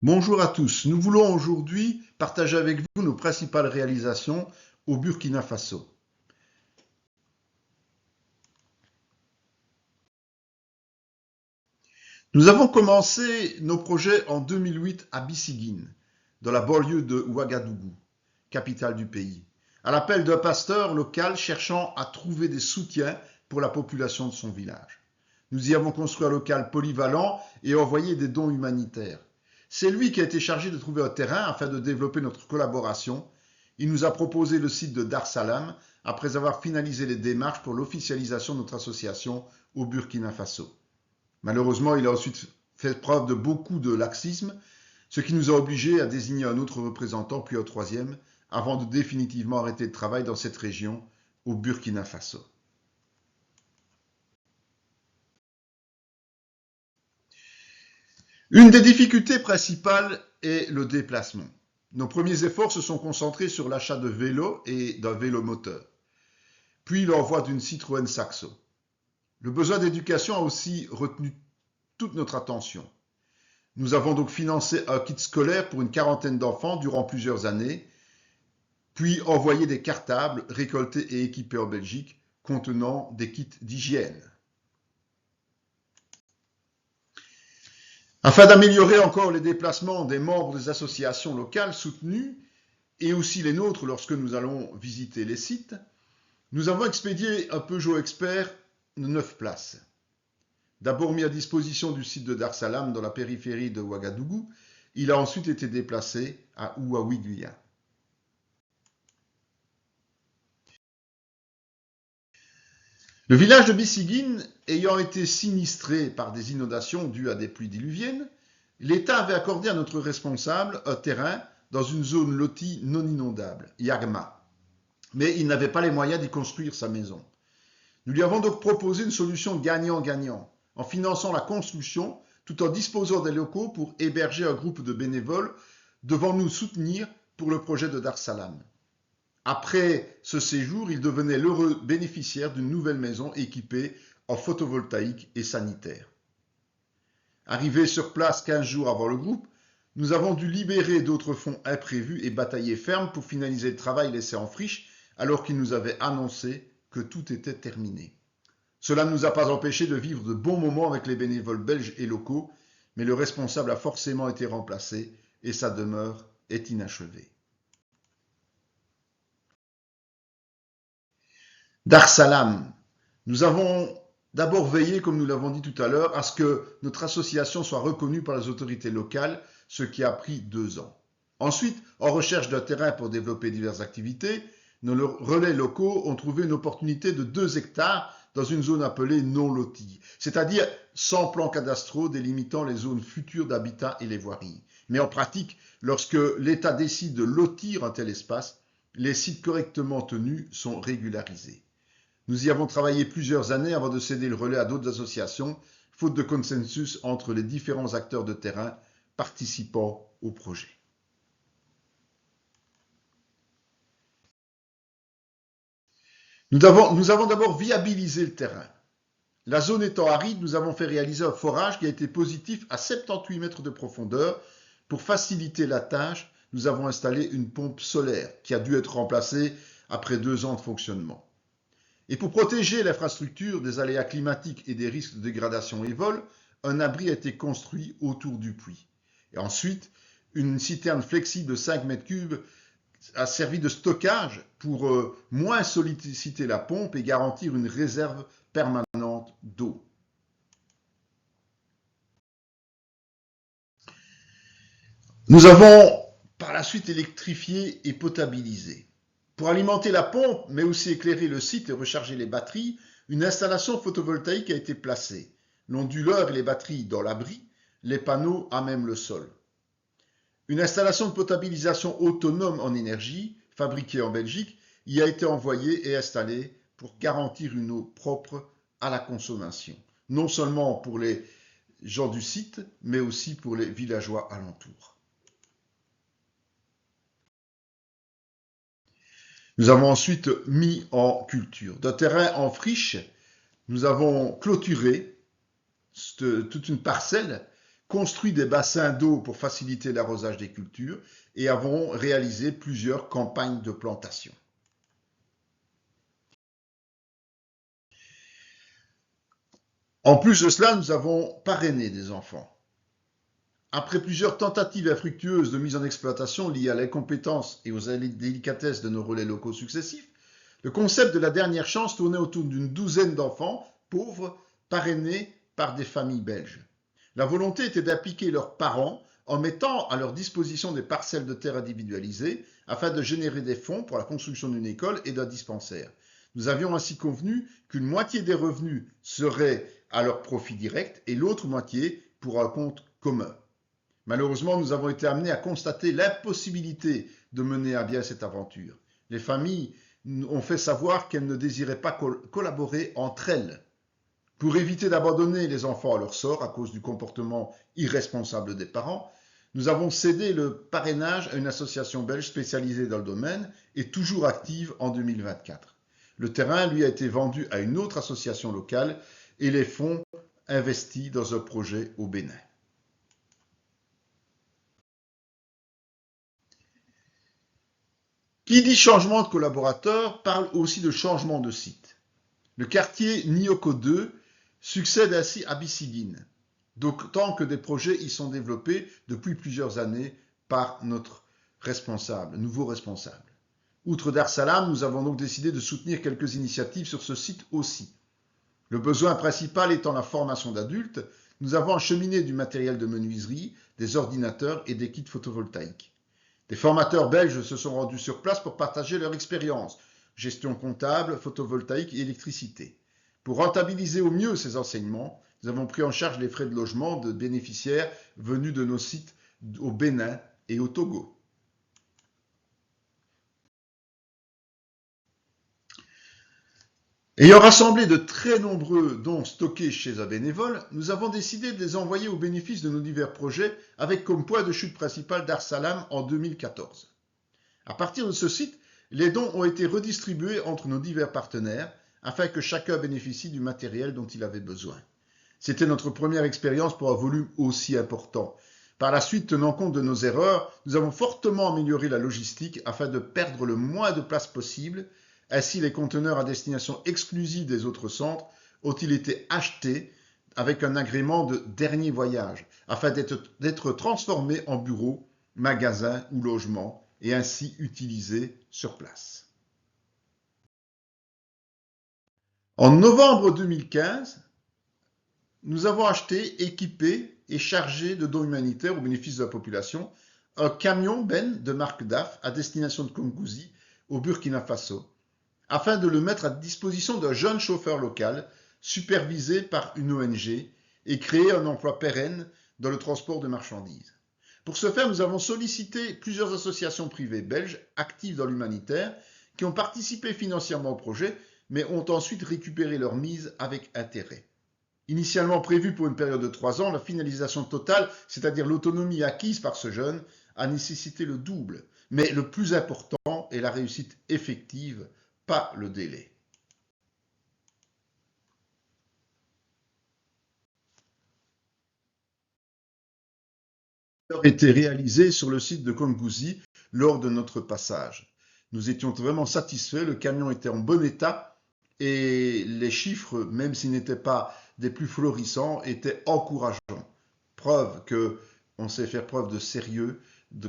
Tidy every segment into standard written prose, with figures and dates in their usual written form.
Bonjour à tous. Nous voulons aujourd'hui partager avec vous nos principales réalisations au Burkina Faso. Nous avons commencé nos projets en 2008 à Bissigine, dans la banlieue de Ouagadougou, capitale du pays, à l'appel d'un pasteur local cherchant à trouver des soutiens pour la population de son village. Nous y avons construit un local polyvalent et envoyé des dons humanitaires. C'est lui qui a été chargé de trouver un terrain afin de développer notre collaboration. Il nous a proposé le site de Dar Salam après avoir finalisé les démarches pour l'officialisation de notre association au Burkina Faso. Malheureusement, il a ensuite fait preuve de beaucoup de laxisme, ce qui nous a obligés à désigner un autre représentant, puis un troisième, avant de définitivement arrêter le travail dans cette région, au Burkina Faso. Une des difficultés principales est le déplacement. Nos premiers efforts se sont concentrés sur l'achat de vélos et d'un vélomoteur, puis l'envoi d'une Citroën Saxo. Le besoin d'éducation a aussi retenu toute notre attention. Nous avons donc financé un kit scolaire pour une quarantaine d'enfants durant plusieurs années, puis envoyé des cartables récoltés et équipés en Belgique contenant des kits d'hygiène. Afin d'améliorer encore les déplacements des membres des associations locales soutenues et aussi les nôtres lorsque nous allons visiter les sites, nous avons expédié un Peugeot Expert de 9 places. D'abord mis à disposition du site de Dar Salam dans la périphérie de Ouagadougou, il a ensuite été déplacé à Ouawiglia. Le village de Bissigine ayant été sinistré par des inondations dues à des pluies diluviennes, l'État avait accordé à notre responsable un terrain dans une zone lotie non inondable, Yagma. Mais il n'avait pas les moyens d'y construire sa maison. Nous lui avons donc proposé une solution gagnant-gagnant, en finançant la construction tout en disposant des locaux pour héberger un groupe de bénévoles devant nous soutenir pour le projet de Dar Salam. Après ce séjour, il devenait l'heureux bénéficiaire d'une nouvelle maison équipée en photovoltaïque et sanitaire. Arrivé sur place 15 jours avant le groupe, nous avons dû libérer d'autres fonds imprévus et batailler ferme pour finaliser le travail laissé en friche alors qu'il nous avait annoncé que tout était terminé. Cela ne nous a pas empêchés de vivre de bons moments avec les bénévoles belges et locaux, mais le responsable a forcément été remplacé et sa demeure est inachevée. Dar Salam. Nous avons d'abord veillé, comme nous l'avons dit tout à l'heure, à ce que notre association soit reconnue par les autorités locales, ce qui a pris 2 ans. Ensuite, en recherche d'un terrain pour développer diverses activités, nos relais locaux ont trouvé une opportunité de 2 hectares dans une zone appelée non lotie, c'est-à-dire sans plan cadastraux délimitant les zones futures d'habitat et les voiries. Mais en pratique, lorsque l'État décide de lotir un tel espace, les sites correctement tenus sont régularisés. Nous y avons travaillé plusieurs années avant de céder le relais à d'autres associations, faute de consensus entre les différents acteurs de terrain participant au projet. Nous avons d'abord viabilisé le terrain. La zone étant aride, nous avons fait réaliser un forage qui a été positif à 78 mètres de profondeur. Pour faciliter la tâche, nous avons installé une pompe solaire qui a dû être remplacée après 2 ans de fonctionnement. Et pour protéger l'infrastructure des aléas climatiques et des risques de dégradation et vol, un abri a été construit autour du puits. Et ensuite, une citerne flexible de 5 mètres cubes a servi de stockage pour moins solliciter la pompe et garantir une réserve permanente d'eau. Nous avons par la suite électrifié et potabilisé. Pour alimenter la pompe, mais aussi éclairer le site et recharger les batteries, une installation photovoltaïque a été placée. L'onduleur et les batteries dans l'abri, les panneaux à même le sol. Une installation de potabilisation autonome en énergie, fabriquée en Belgique, y a été envoyée et installée pour garantir une eau propre à la consommation, non seulement pour les gens du site, mais aussi pour les villageois alentours. Nous avons ensuite mis en culture. D'un terrain en friche, nous avons clôturé toute une parcelle construit des bassins d'eau pour faciliter l'arrosage des cultures et avons réalisé plusieurs campagnes de plantation. En plus de cela, nous avons parrainé des enfants. Après plusieurs tentatives infructueuses de mise en exploitation liées à l'incompétence et aux délicatesses de nos relais locaux successifs, le concept de la dernière chance tournait autour d'une douzaine d'enfants pauvres parrainés par des familles belges. La volonté était d'impliquer leurs parents en mettant à leur disposition des parcelles de terre individualisées afin de générer des fonds pour la construction d'une école et d'un dispensaire. Nous avions ainsi convenu qu'une moitié des revenus serait à leur profit direct et l'autre moitié pour un compte commun. Malheureusement, nous avons été amenés à constater l'impossibilité de mener à bien cette aventure. Les familles ont fait savoir qu'elles ne désiraient pas collaborer entre elles. Pour éviter d'abandonner les enfants à leur sort à cause du comportement irresponsable des parents, nous avons cédé le parrainage à une association belge spécialisée dans le domaine et toujours active en 2024. Le terrain, lui, a été vendu à une autre association locale et les fonds investis dans un projet au Bénin. Qui dit changement de collaborateur parle aussi de changement de site. Le quartier Nyoko 2 succède ainsi à Bissigine, d'autant que des projets y sont développés depuis plusieurs années par notre nouveau responsable. Outre Dar Salam, nous avons donc décidé de soutenir quelques initiatives sur ce site aussi. Le besoin principal étant la formation d'adultes, nous avons acheminé du matériel de menuiserie, des ordinateurs et des kits photovoltaïques. Des formateurs belges se sont rendus sur place pour partager leur expérience, gestion comptable, photovoltaïque et électricité. Pour rentabiliser au mieux ces enseignements, nous avons pris en charge les frais de logement de bénéficiaires venus de nos sites au Bénin et au Togo. Ayant rassemblé de très nombreux dons stockés chez un bénévole, nous avons décidé de les envoyer au bénéfice de nos divers projets avec comme point de chute principal Dar Salam en 2014. À partir de ce site, les dons ont été redistribués entre nos divers partenaires afin que chacun bénéficie du matériel dont il avait besoin. C'était notre première expérience pour un volume aussi important. Par la suite, tenant compte de nos erreurs, nous avons fortement amélioré la logistique afin de perdre le moins de place possible. Ainsi, les conteneurs à destination exclusive des autres centres ont-ils été achetés avec un agrément de dernier voyage afin d'être transformés en bureaux, magasins ou logements et ainsi utilisés sur place. En novembre 2015, nous avons acheté, équipé et chargé de dons humanitaires au bénéfice de la population un camion Ben de marque DAF à destination de Kongouzi au Burkina Faso afin de le mettre à disposition d'un jeune chauffeur local supervisé par une ONG et créer un emploi pérenne dans le transport de marchandises. Pour ce faire, nous avons sollicité plusieurs associations privées belges actives dans l'humanitaire qui ont participé financièrement au projet mais ont ensuite récupéré leur mise avec intérêt. Initialement prévue pour une période de 3 ans, la finalisation totale, c'est-à-dire l'autonomie acquise par ce jeune, a nécessité le double. Mais le plus important est la réussite effective, pas le délai. A été réalisé sur le site de Kongouzi lors de notre passage. Nous étions vraiment satisfaits, le camion était en bon état et les chiffres, même s'ils n'étaient pas des plus florissants, étaient encourageants. Preuve qu'on sait faire preuve de sérieux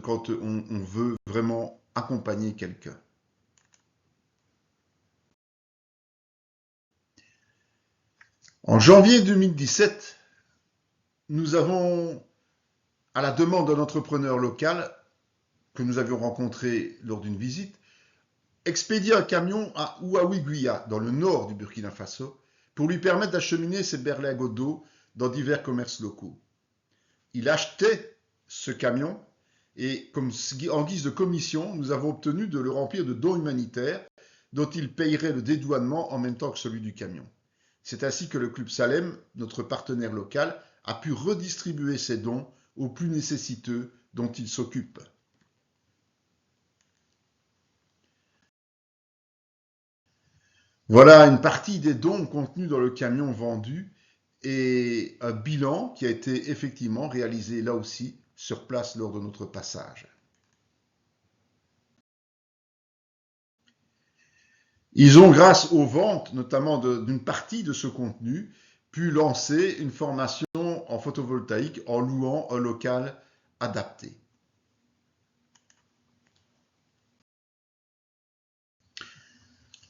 quand on veut vraiment accompagner quelqu'un. En janvier 2017, nous avons, à la demande d'un entrepreneur local que nous avions rencontré lors d'une visite, expédié un camion à Ouaouiguia, dans le nord du Burkina Faso, pour lui permettre d'acheminer ses berlingots d'eau dans divers commerces locaux. Il achetait ce camion et, en guise de commission, nous avons obtenu de le remplir de dons humanitaires dont il payerait le dédouanement en même temps que celui du camion. C'est ainsi que le Club Salem, notre partenaire local, a pu redistribuer ses dons aux plus nécessiteux dont il s'occupe. Voilà une partie des dons contenus dans le camion vendu et un bilan qui a été effectivement réalisé là aussi sur place lors de notre passage. Ils ont, grâce aux ventes notamment d'une partie de ce contenu, pu lancer une formation en photovoltaïque en louant un local adapté.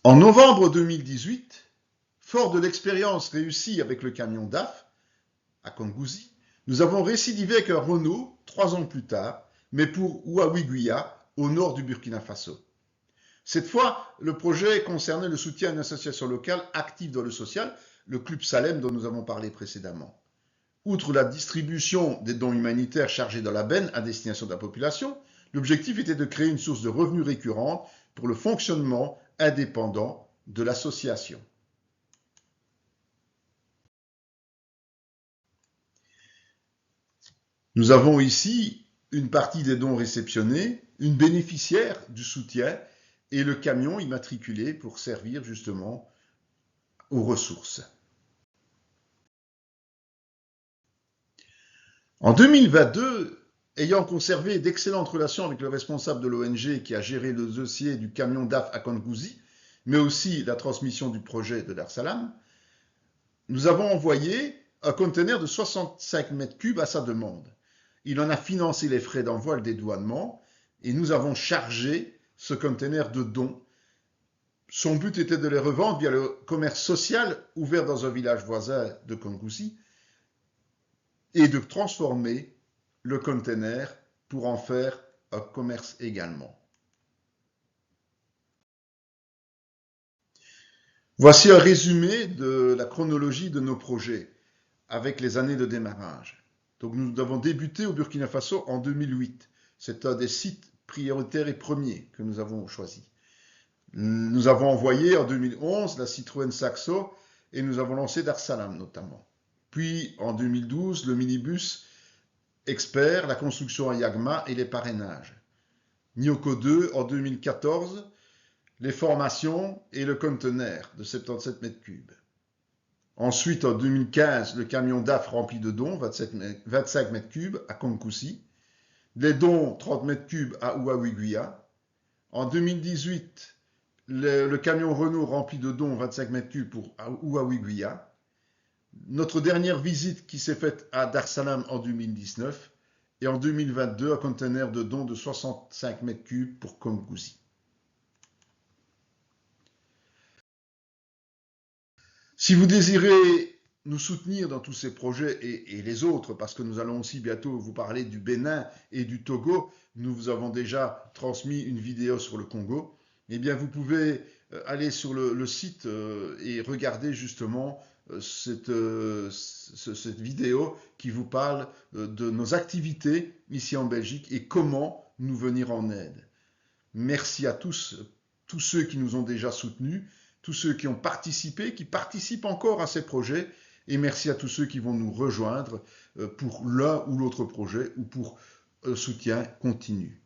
En novembre 2018, fort de l'expérience réussie avec le camion DAF à Kongouzi, nous avons récidivé avec un Renault 3 ans plus tard, mais pour Ouawiguia, au nord du Burkina Faso. Cette fois, le projet concernait le soutien à une association locale active dans le social, le Club Salem dont nous avons parlé précédemment. Outre la distribution des dons humanitaires chargés dans la benne à destination de la population, l'objectif était de créer une source de revenus récurrente pour le fonctionnement indépendant de l'association. Nous avons ici une partie des dons réceptionnés, une bénéficiaire du soutien et le camion immatriculé pour servir justement aux ressources. En 2022, ayant conservé d'excellentes relations avec le responsable de l'ONG qui a géré le dossier du camion DAF à Kongouzi, mais aussi la transmission du projet de Dar es Salaam, nous avons envoyé un conteneur de 65 mètres cubes à sa demande. Il en a financé les frais d'envoi et le dédouanement et nous avons chargé ce conteneur de dons. Son but était de les revendre via le commerce social ouvert dans un village voisin de Kongouzi et de transformer le conteneur pour en faire un commerce également. Voici un résumé de la chronologie de nos projets avec les années de démarrage. Donc nous avons débuté au Burkina Faso en 2008. C'est un des sites prioritaires et premiers que nous avons choisi. Nous avons envoyé en 2011 la Citroën Saxo et nous avons lancé Dar es Salaam notamment. Puis en 2012, le minibus Expert, la construction à Yagma et les parrainages. Nyoko 2 en 2014, les formations et le conteneur de 77 mètres cubes. Ensuite, en 2015, le camion DAF rempli de dons, 25 mètres cubes à Kongouzi. Les dons, 30 mètres cubes à Ouawiguia. En 2018, le camion Renault rempli de dons, 25 mètres cubes pour Ouawiguia. Notre dernière visite qui s'est faite à Dar es Salaam en 2019. Et en 2022, un conteneur de dons de 65 mètres cubes pour Kongouzi. Si vous désirez nous soutenir dans tous ces projets et les autres, parce que nous allons aussi bientôt vous parler du Bénin et du Togo, nous vous avons déjà transmis une vidéo sur le Congo, eh bien vous pouvez aller sur le site et regarder justement cette vidéo qui vous parle de nos activités ici en Belgique et comment nous venir en aide. Merci à tous ceux qui nous ont déjà soutenus, tous ceux qui ont participé, qui participent encore à ces projets, et merci à tous ceux qui vont nous rejoindre pour l'un ou l'autre projet ou pour un soutien continu.